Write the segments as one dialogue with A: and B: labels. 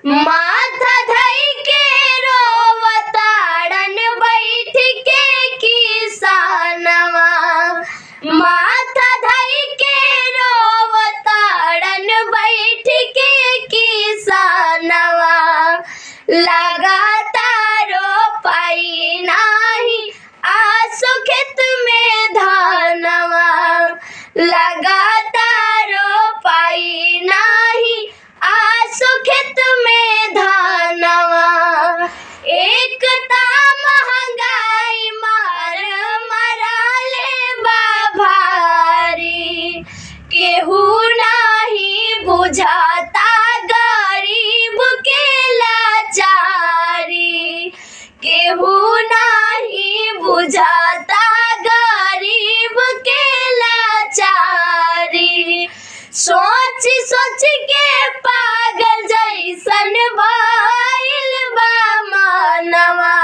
A: माथा धई के रोवताड़न बैठ के किसानवा, माथा धई के रोवताड़न बैठ के किसानवा। लगातारो पाई नाही आसो खेत में धानवा, लगातारो पाई नाही आसो खेत में धानवा। एक ता महंगाई मार मराले बाभारी, केहू नाही बुझाता गरीब के लाचारी, केहू नाही बुझाता गरीब के लाचारी। सोच सोच के पागल जैसन भइल बा मनवा,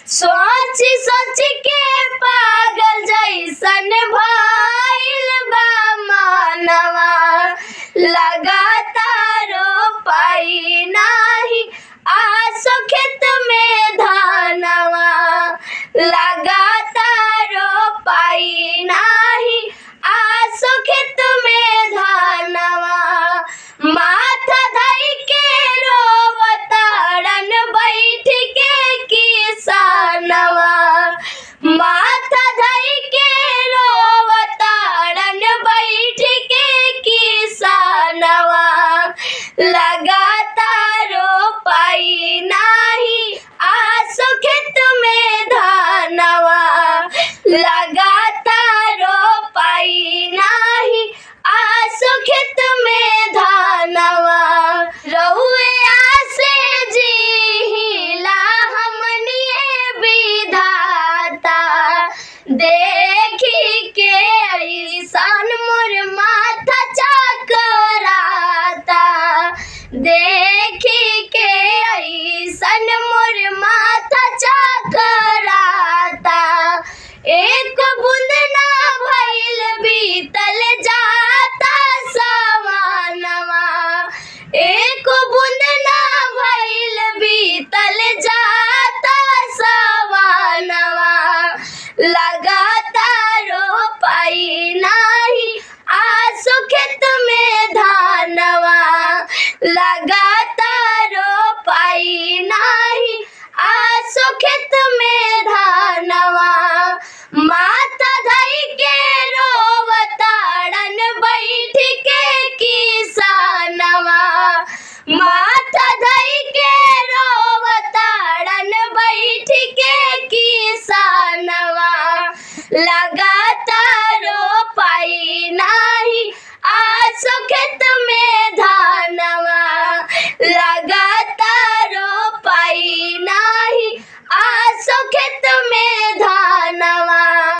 A: सोच सोच के पागल जैसन भइल बा मनवा। लगातारो पाई नाही आसो खेत में धानवा, लगातारो पाई नाही आसो खेत में धानवा। माथा धई के रोवताड़न बैठ के किसानवा, माथा धई के रोवताड़न बैठ के किसानवा। लगातारो पाई नाही आसो खेत में धानवा, लगातारो पाई नाही आसो खेत में धानवा। रउए आसे जीहिला हमनिए विधाता, देखी के ऐसन मोर माथा चकराता,